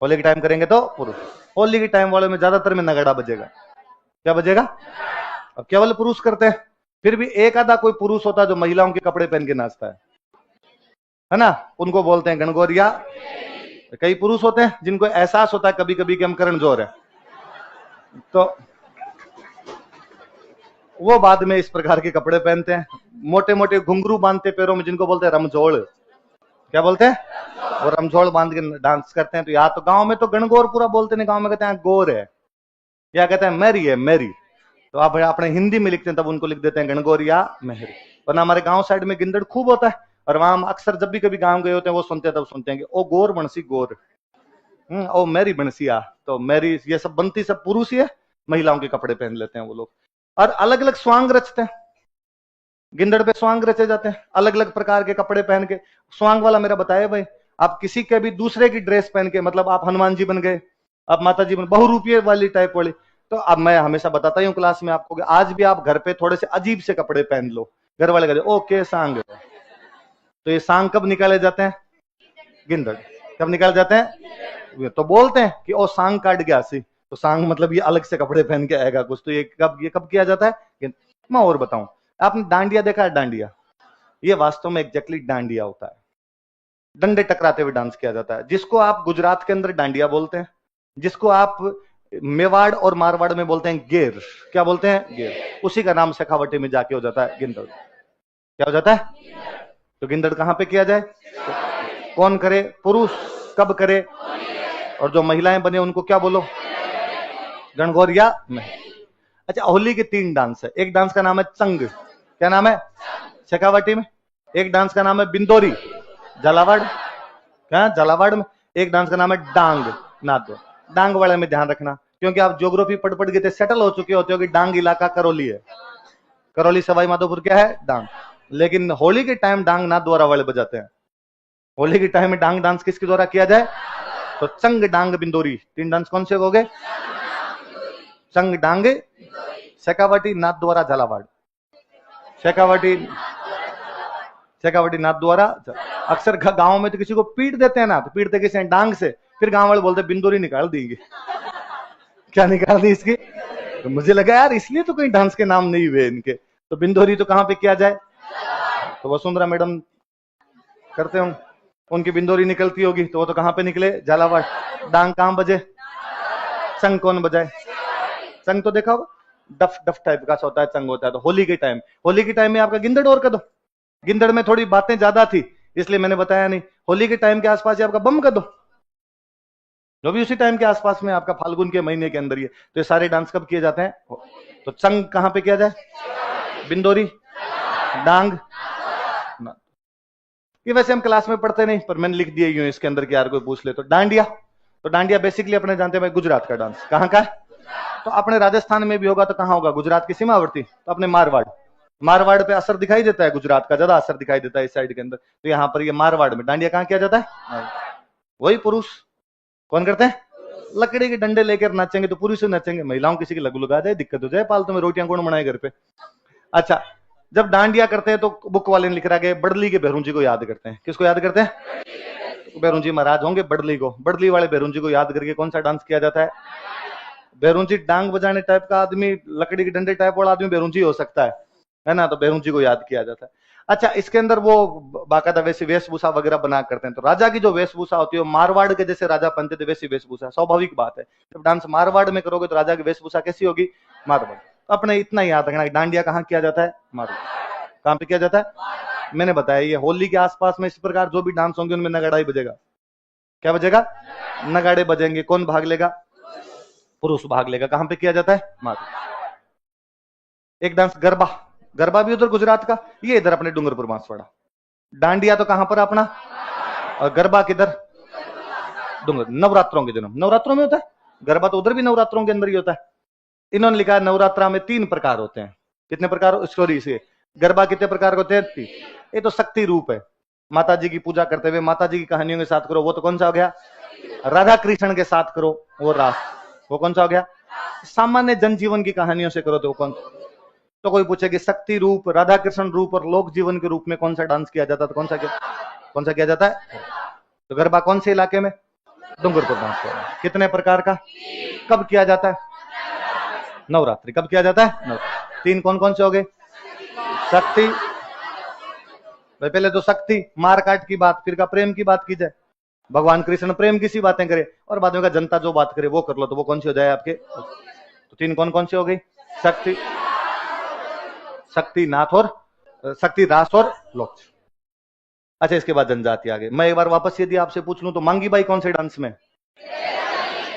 Speaker 1: होली के टाइम करेंगे तो पुरुष। होली के टाइम वाले में ज्यादातर में नगाड़ा बजेगा। क्या बजेगा? अब केवल पुरुष करते हैं, फिर भी एक आधा कोई पुरुष होता है जो महिलाओं के कपड़े पहन के नाचता है ना। उनको बोलते हैं गणगौरिया। कई पुरुष होते हैं जिनको एहसास होता है कभी कभी कि हम करण जोहर है, तो वो बाद में इस प्रकार के कपड़े पहनते हैं। मोटे मोटे घुंघरू बांधते पैरों में, जिनको बोलते हैं रमझोड़। क्या बोलते हैं? वो रमझोड़ बांध के डांस करते हैं। तो यहाँ तो गांव में तो गणगौर पूरा बोलते नहीं, गांव में कहते हैं गोर है, या कहते हैं मैरी है, मैरी। तो आप अपने हिंदी में लिखते हैं तब उनको लिख देते हैं गणगौर या मेहरी। वरना हमारे गांव साइड में गिंदड़ खूब होता है, और वहां हम अक्सर जब भी कभी गांव गए होते हैं वो सुनते हैं, तब सुनते हैं कि ओ गोर बंसी गोर, ओ मैरी बंसिया। तो मैरी ये सब बनती सब पुरुष ही है, महिलाओं के कपड़े पहन लेते हैं वो लोग। और अलग अलग स्वांग रचते हैं, गिंदड़ पे स्वांग रचे जाते हैं अलग अलग प्रकार के कपड़े पहन के। स्वांग वाला मेरा बताया भाई, आप किसी के भी दूसरे की ड्रेस पहन के, मतलब आप हनुमान जी बन गए, आप माता जी बन, बहुरूपीय वाली टाइप वाली, तो अब मैं हमेशा बताता हूँ क्लास में आपको कि आज भी आप घर पे थोड़े से अजीब से कपड़े पहन लो, घर वाले कहते ओके सांग, तो ये सांग कब निकाले जाते हैं? गिंदड़। कब निकाले जाते हैं? तो बोलते हैं कि ओ सांग काट गया सी, तो सांग मतलब ये अलग से कपड़े पहन के आएगा कुछ, तो ये कब किया जाता है? मैं और बताऊं, आपने डांडिया देखा है? डांडिया, ये वास्तव में एग्जैक्टली डांडिया होता है, डंडे टकराते हुए डांस किया जाता है, जिसको आप गुजरात के अंदर डांडिया बोलते हैं, जिसको आप मेवाड़ और मारवाड़ में बोलते हैं गेर। क्या बोलते हैं? गेर। उसी का नाम शेखावटी में जाके हो जाता है गिंदड़। क्या हो जाता है? तो गिंदड़ कहां पे किया जाए? तो कौन करे? पुरुष। कब करे? और जो महिलाएं बने उनको क्या बोलो? गणगौरिया में। अच्छा, होली के 3 डांस है। एक डांस का नाम है चंग। क्या नाम है? शेखावटी में। एक डांस का नाम है बिंदोरी, झालावाड़। क्या? झालावाड़ में। एक डांस का नाम है डांग, नादो। डांग वाले में ध्यान रखना, क्योंकि आप ज्योग्राफी पढ़ पढ़ के सेटल हो चुके होते हो कि डांग इलाका करौली है, करौली सवाई माधोपुर क्या है? डांग। लेकिन होली के टाइम डांग नाद द्वारा वाले बजाते हैं। होली के टाइम में डांग डांस किसके द्वारा किया जाए? तो चंग डांग बिंदोरी, 3 डांस कौन से हो गए? चंग डांग शेखावटी नाथ द्वारा झालावाड़। शेखावटी नाथ द्वारा। अक्सर गांव में तो किसी को पीट देते हैं ना, तो पीटते किसी हैं? डांग से। फिर गांव वाले बोलते बिंदोरी निकाल देंगे। क्या निकाल दी इसकी? तो मुझे लगा यार इसलिए तो कहीं डांस के नाम नहीं हुए इनके। तो बिंदोरी तो कहां पे किया जाए? तो वसुंधरा मैडम करते होंगे, उनकी बिंदोरी निकलती होगी, तो वो तो कहां पे निकले? झालावाड़। डांग कहां बजे? चंग कौन बजाए? चंग तो देखा होगा, डफ डफ टाइप का होता है, चंग होता है। तो होली के टाइम में आपका गिंदड़ और कर दो। गिंदड़ में थोड़ी बातें ज्यादा थी, इसलिए मैंने बताया नहीं। होली के टाइम के आसपास आपका बम कर दो, जो भी उसी टाइम के आसपास में आपका फाल्गुन के महीने के अंदर ही है। तो ये सारे डांस कब किए जाते हैं? तो चंग कहां पे किया जाए? बिंदोरी, डांग। ये वैसे हम क्लास में पढ़ते नहीं, पर मैंने लिख दिया यूं इसके अंदर कि यार कोई पूछ ले। तो डांडिया, तो डांडिया बेसिकली अपने जानते हैं गुजरात का डांस। कहां का? तो अपने राजस्थान में भी होगा तो कहां होगा? गुजरात की सीमावर्ती। तो अपने मारवाड़ पे असर दिखाई देता है, गुजरात का ज्यादा असर दिखाई देता है इस साइड के अंदर। तो यहाँ पर ये मारवाड़ में डांडिया कहां किया जाता है? वही पुरुष। कौन करते हैं? लकड़ी के डंडे लेकर नाचेंगे तो पुरुष नाचेंगे, महिलाओं किसी की लगू लगा जाए, दिक्कत हो जाए, फालतू में रोटियां कौन बनाए घर पे। अच्छा, जब डांडिया करते हैं तो बुक वाले ने लिख रहा है बड़ली के भैरून जी को याद करते हैं। किसको याद करते हैं? भैरून जी महाराज होंगे बड़ली को। बड़ली वाले भैरून जी को याद करके कौन सा डांस किया जाता है? भैरून जी डांग बजाने टाइप का आदमी, लकड़ी के डंडे टाइप वाला आदमी भैरून जी हो सकता है ना? तो भैरून जी को याद किया जाता है। अच्छा, इसके अंदर वो बाकायदा वैसी वेशभूषा वगैरह बना करते हैं। तो राजा की जो वेशभूषा होती है मारवाड़ के जैसे राजा पहनते थे वैसी वेशभूषा, स्वाभाविक बात है। जब डांस मारवाड़ में करोगे तो राजा की वेशभूषा कैसी होगी? मारवाड़। तो अपने इतना याद रखना, डांडिया कहाँ किया जाता है? मारवाड़। कहां पे किया जाता है? मैंने बताया ये होली के आसपास में इस प्रकार जो भी डांस होंगे उनमें नगाड़ा ही बजेगा। क्या बजेगा? नगाड़े बजेंगे। कौन भाग लेगा? पुरुष भाग लेगा। कहां पे किया जाता है? मारवाड़। एक डांस गरबा, गरबा भी उधर गुजरात का, ये इधर अपने डूंगरपुर बांसवाड़ा। डांडिया तो कहां पर अपना, और गरबा किधर? डूंगर। नवरात्रों के दिनों, नवरात्रों में होता है गरबा, तो उधर भी नवरात्रों के अंदर ही होता है। इन्होंने लिखा है नवरात्रा में 3 प्रकार होते हैं। कितने प्रकार? स्टोरी से गरबा कितने प्रकार के होते हैं? 3। ये तो शक्ति रूप है, माता जी की पूजा करते हुए माता जी की कहानियों के साथ करो, वो तो कौन सा हो गया? राधा कृष्ण के साथ करो, वो रास, वो कौन सा हो गया? सामान्य जनजीवन की कहानियों से करो तो वो कौन? तो कोई पूछे कि शक्ति रूप, राधा कृष्ण रूप और लोक जीवन के रूप में कौन सा डांस किया जाता है? तो कौन सा किया जाता है? तो गरबा कौन से इलाके में? डूंगरपुर बांसवाड़ा। कितने प्रकार का? कब किया जाता है? नवरात्रि। कब किया जाता है? 3 कौन कौन से हो गए? शक्ति, पहले तो शक्ति मार काट की बात, फिर का प्रेम की बात की जाए, भगवान कृष्ण प्रेम की सी बातें करे, और बाद में का जनता जो बात करे वो कर लो, तो वो कौन सी हो जाए आपके? तो 3 कौन कौन से हो गई? शक्ति, शक्ति नाथ और शक्ति रास और लोक। अच्छा, इसके बाद जनजाति आ गए। मैं एक बार वापस यदि आपसे पूछ लूं तो मांगी बाई कौन से डांस में?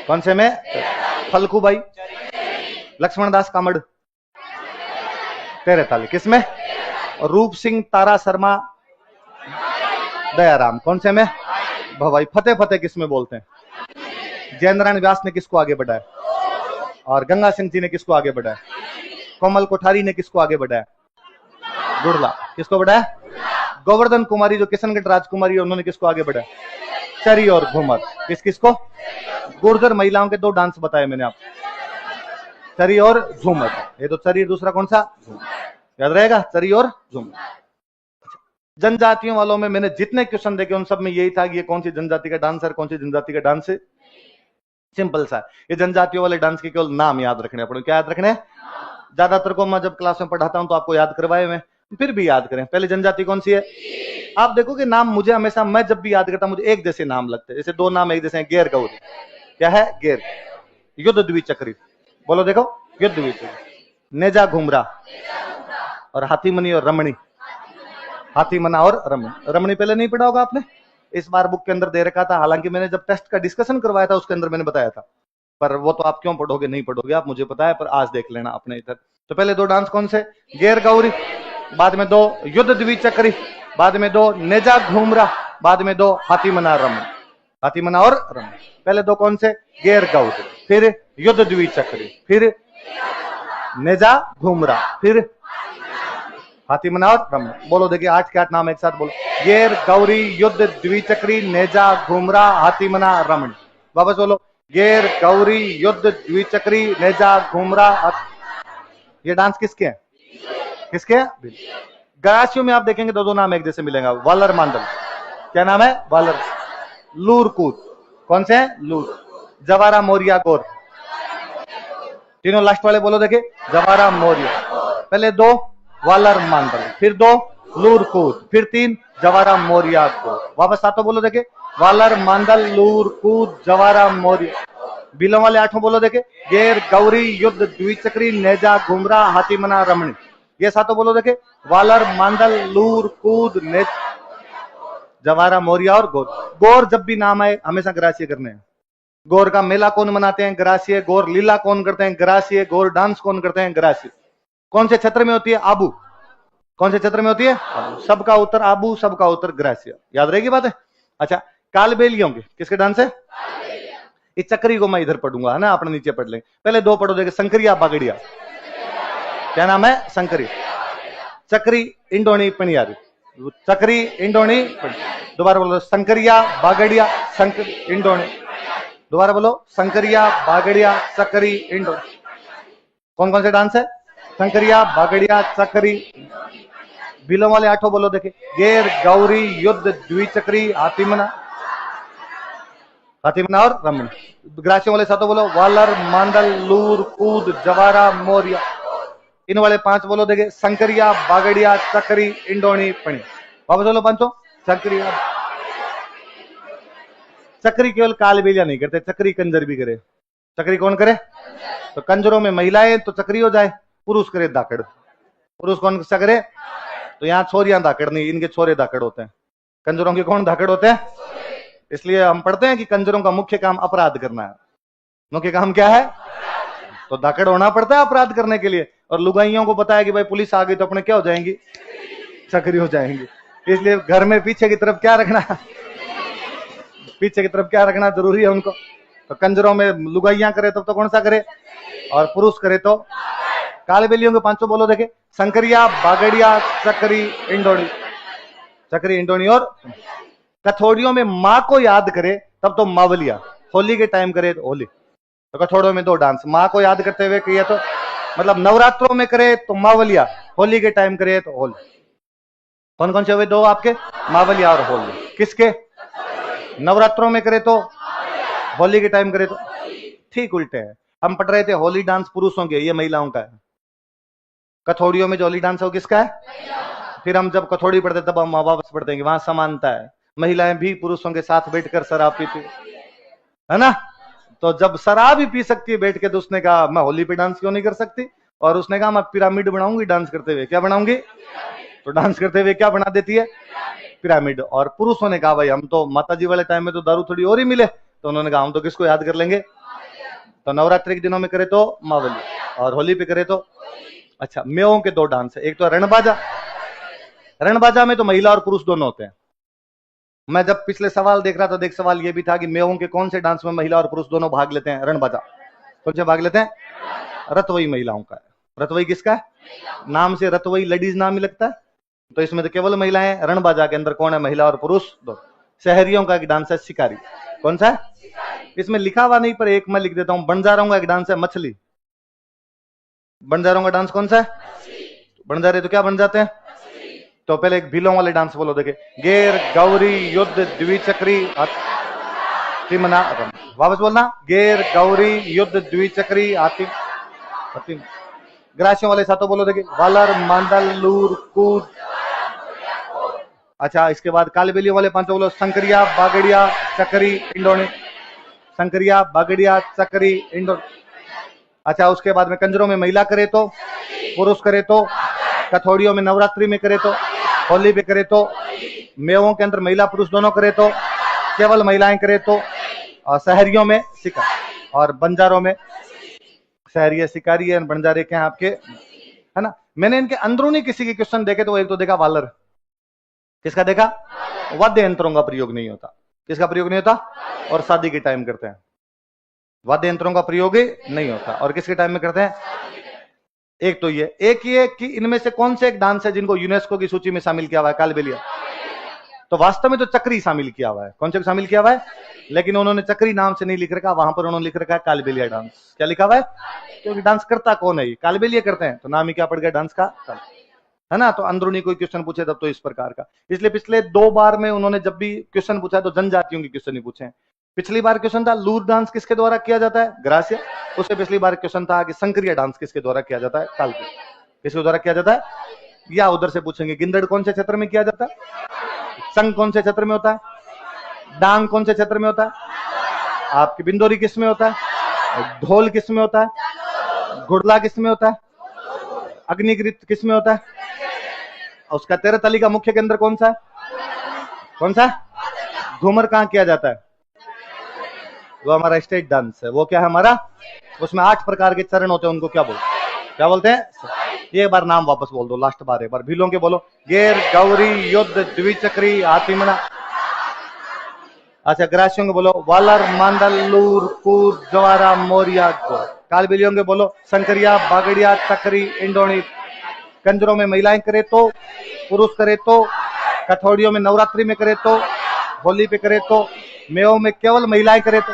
Speaker 1: कौन से में? फलकू बाई, लक्ष्मण दास कामड़, तेरे ताली किसमें? और रूप सिंह तारा शर्मा दयाराम कौन से में? भवाई। फतेह फतेह किसमें बोलते हैं? जय नारायण व्यास ने किसको आगे बढ़ाया? और गंगा सिंह जी ने किसको आगे बढ़ाया? कोमल कोठारी ने किसको आगे बढ़ाया? गुड़ला। किसको बढ़ाया? गोवर्धन कुमारी जो किशनगढ़ राजकुमारी है उन्होंने किसको आगे बढ़ाया? चरी और घूमर। किसको? गुर्जर महिलाओं के 2 डांस बताए मैंने आपको। चरी और झूमर। ये तो चरी, दूसरा कौन सा? झूमर। याद रहेगा, चरी और झूमर। जनजातियों वालों में मैंने जितने क्वेश्चन देखे उन सब में यही था कि ये कौन सी जनजाति का डांस है, कौन सी जनजाति का डांस है। सिंपल सा, ये जनजातियों वाले डांस के केवल नाम याद रखने अपने। क्या याद रखने? ज्यादातर को मैं जब क्लास में पढ़ाता हूं तो आपको याद करवाए मैं, फिर भी याद करें। पहले जनजाति कौन सी है? आप देखो कि नाम मुझे हमेशा, मैं जब भी याद करता हूं मुझे एक जैसे नाम लगते हैं। जैसे दो नाम एक जैसे हैं, गेर गौरी। क्या है? गेर। युद्ध द्विचक्री, बोलो देखो, युद्ध द्विचक्री। नेजा घुमरा और हाथीमनी और रमणी। हाथीमना और रमणी। रमणी पहले नहीं पढ़ा होगा आपने, इस बार बुक के अंदर दे रखा था। हालांकि मैंने जब टेस्ट का डिस्कशन करवाया था उसके अंदर मैंने बताया था, पर वो तो आप क्यों पढ़ोगे, नहीं पढ़ोगे आप, मुझे पता है, पर आज देख लेना अपने इधर। तो पहले दो डांस कौन से? गेर गौरी, बाद में दो युद्ध द्विचक्री, बाद में दो नेजा घूमरा, बाद में दो हाथीमना रमण। हाथीमना और रमण। पहले दो कौन से? गेर गौरी, फिर युद्ध द्विचक्री, फिर नेजा घूमरा, फिर हाथीमना और रमण। बोलो देखिए, 8 के 8 नाम एक साथ बोलो। गेर गौरी, युद्ध द्विचक्री, नेजा घूमरा, हाथीमना रमण। वापस बोलो, गेर गौरी, युद्ध द्विचक्री, नेजा घूमरा। ये डांस किसके हैं? किसके हैं? गरासियों में आप देखेंगे दो दो नाम एक जैसे मिलेगा। वालर मांडल। क्या नाम है? वालर। लूर कूद, कौन से हैं? लूर। जवारा मोरिया गोर। तीनों लास्ट वाले बोलो देखे, जवारा मोरिया। पहले दो वालर मांडल, फिर दो लूर कूद, फिर 3 जवारा मोरिया गोर। वापस सातों बोलो देखे, वालर मांडल, लूर कूद, जवारा मोरिया। बिलों वाले 8 बोलो देखे, गेर गौरी, युद्ध द्विचक्री, नेजा घुमरा, हाथीमना रमणी। ये सातों बोलो देखे, वालर मांडल, लूर कूद, नेज, जवारा मोरिया और गोर। गोर जब भी नाम आए हमेशा ग्रासीय करने हैं। गोर का मेला कौन मनाते हैं? ग्रासीय। गोर लीला कौन करते हैं? ग्रासीय। गोर डांस कौन करते हैं? ग्रासीय। कौन से क्षेत्र में होती है? आबू। कौन से क्षेत्र में होती है? सबका उत्तर आबू, सबका उत्तर ग्रासीय। याद रहेगी बात है। अच्छा, कालबेलियों के किसके डांस है? इस चक्री को मैं इधर पढ़ूंगा, है ना, अपने नीचे पढ़ लेंगे। पहले दो पढ़ो देखे, संकरिया बागड़िया। क्या नाम है? संकरी। चक्री इंडोनी पनियारी। चक्री इंडोनी। दोबारा बोलो, संकरिया बागड़िया, संकर इंडोनी। दोबारा बोलो, संकरिया बागड़िया, चक्री इंडोनी। कौन कौन से डांस है? संकरिया, बागड़िया, चक्री। बिलों वाले 8 बोलो देखे, गेर गौरी, युद्ध द्विचक्री, हाथीमना, हाथीमना और रमण। ग्रासियों वाले 7 बोलो, वालर मांडल, लूर कूद, जवारा मोरिया। इन वाले 5 बोलो देखे, संकरिया, बागड़िया, चक्री, इंडोनी, पणी। वापस बोलो पांचों, संकरिया। चक्री केवल कालबेलिया नहीं करते, चक्री कंजर भी करे। चक्री कौन करे? तो कंजरों में महिलाएं तो चक्री हो जाए, पुरुष करे धाकड़। पुरुष कौन सा करे? तो यहाँ छोरियां धाकड़ नहीं, इनके छोरे धाकड़ होते हैं। कंजरों के कौन धाकड़ होते हैं? इसलिए हम पढ़ते हैं कि कंजरों का मुख्य काम अपराध करना है। मुख्य काम क्या है? तो धाकड़ होना पड़ता है अपराध करने के लिए। और लुगाइयों को बताया कि भाई पुलिस आ गई तो अपने क्या हो जाएंगी? चक्री हो जाएंगी। इसलिए घर में पीछे की तरफ क्या रखना, पीछे की तरफ क्या रखना जरूरी है उनको। तो कंजरों में लुगाइयां करे तब तो कौन सा करे, और पुरुष करे तो। कालबेलियों के 5 बोलो देखे, संकरिया, बागड़िया, चक्री, इंडोनी। चक्री, इंडोनी और कथोड़ियों में माँ को याद करे तब तो मावलिया। होली के टाइम करे तो होली। तो कथोड़ियों में 2 डांस, माँ को याद करते हुए किया तो मतलब नवरात्रों में करे तो मावलिया, होली के टाइम करे तो होली। कौन कौन से हुए 2 आपके? मावलिया और होली। किसके? नवरात्रों में करे तो, होली के टाइम करे तो। ठीक उल्टे है। हम पढ़ रहे थे होली डांस पुरुषों के, ये महिलाओं का है। कथोड़ियों में जो होली डांस है वो किसका है? फिर हम जब कथोड़ी पढ़ते तब हम वापस पढ़ते हैं कि वहां समानता है, महिलाएं भी पुरुषों के साथ बैठकर शराब पीती है ना। तो जब शराब ही पी सकती है बैठ के, तो उसने कहा मैं होली पे डांस क्यों नहीं कर सकती? और उसने कहा मैं पिरामिड बनाऊंगी डांस करते हुए। क्या बनाऊंगी? तो डांस करते हुए क्या बना देती है? पिरामिड। और पुरुषों ने कहा भाई हम तो माताजी वाले टाइम में तो दारू थोड़ी और ही मिले, तो उन्होंने कहा हम तो किसको याद कर लेंगे? तो नवरात्रि के दिनों में करे तो मावली, और होली पे करे तो। अच्छा, मेवों के 2 डांस है, एक तो रणबाजा। रणबाजा में तो महिला और पुरुष दोनों होते हैं। मैं जब पिछले सवाल देख रहा था, देख सवाल ये भी था कि मेवों के कौन से डांस में महिला और पुरुष दोनों भाग लेते हैं? रणबाजा। कौन से भाग लेते हैं? रतवई महिलाओं का है। रतवई किसका है? नाम से रतवई लेडीज नाम ही लगता है, तो इसमें तो केवल महिलाएं। रणबाजा के अंदर कौन है? महिला और पुरुष दो। शहरियों का एक डांस है शिकारी। कौन सा है? इसमें लिखा हुआ नहीं पर एक मैं लिख देता हूं, बंजारों का एक डांस है मछली। बंजारों का डांस कौन सा है? बंजारे तो क्या बन जाते हैं? तो पहले एक भीलों वाले डांस बोलो, देखे, गेर गौरी युद्ध द्विचक्री हातिमना, वापस बोलना, गेर गौरी युद्ध द्विचक्री हातिम। ग्रासियों वाले साथों बोलो, देखे, वालर मांडल लूर कूद। अच्छा, इसके बाद कालबेलियों वाले पांचों बोलो, संकरिया बागड़िया चक्री इंडोनी, संकरिया बागड़िया चक्री इंडो। अच्छा, उसके बाद में कंजरों में महिला करे तो, पुरुष करे तो, कथौड़ियों में नवरात्रि में करे तो, होली पे करे तो, मेवों के अंदर महिला पुरुष दोनों करे तो, केवल महिलाएं करे तो, और शहरियों में शिकार, और बंजारों में शहरी शिकारी है, बंजारे के हैं आपके, है ना। मैंने इनके अंदरूनी किसी के क्वेश्चन देखे तो एक तो देखा वालर, किसका देखा? वाद्य यंत्रों का प्रयोग नहीं होता। किसका प्रयोग नहीं होता? और शादी के टाइम करते हैं, वाद्य यंत्रों का प्रयोग नहीं होता। और किसके टाइम में करते हैं? एक तो ये कि इनमें से कौन से एक डांस है जिनको यूनेस्को की सूची में शामिल किया हुआ है? कालबेलिया। तो वास्तव में तो चक्री शामिल किया हुआ है। कौन से शामिल किया हुआ है? लेकिन उन्होंने चक्री नाम से नहीं लिख रखा, वहां पर उन्होंने लिख रखा है कालबेलिया डांस। क्या लिखा हुआ है? क्योंकि डांस करता कौन है? कालबेलिया करते हैं, तो नाम ही क्या पड़ गया डांस का, है ना। तो अंदरूनी कोई क्वेश्चन पूछे तब तो इस प्रकार का। इसलिए पिछले 2 बार में उन्होंने जब भी क्वेश्चन पूछा तो जनजातियों के क्वेश्चन ही पूछे। पिछली बार क्वेश्चन था लूर डांस किसके द्वारा किया जाता है? ग्रास्य। उससे पिछली बार क्वेश्चन था कि संक्रिया डांस किसके द्वारा किया जाता है? कालबेलिया। किसके द्वारा किया जाता है? या उधर से पूछेंगे गिंदड़ कौन से क्षेत्र में किया जाता है? संग कौन से क्षेत्र में होता है? डांग कौन से क्षेत्र में होता है? आपकी बिंदोरी किस में होता है? ढोल किस में होता है? घुड़ला किस में होता है? अग्निकृत किस में होता है? उसका 13 तली का मुख्य केंद्र कौन सा है? कौन सा? घूमर कहां किया जाता है? वो हमारा स्टेट डांस है। वो क्या है हमारा? उसमें 8 प्रकार के चरण होते हैं, उनको क्या बोलते हैं? एक बार नाम वापस बोल दो, लास्ट बार एक बार भीलों के बोलो, गेर गौरी युद्ध द्विचक्री हातिमना। अच्छा, ग्रासियों के बोलो, वालर मांडल लूर कूद जवारा मोरिया गो। कालबेलियों के बोलो, संकरिया बागड़िया चक्री इंडोनी। कंजरों में महिलाएं करे तो, पुरुष करे तो, कथौड़ियों में नवरात्रि में करे तो, होली पे करे तो, मेवों में केवल महिलाएं करे तो,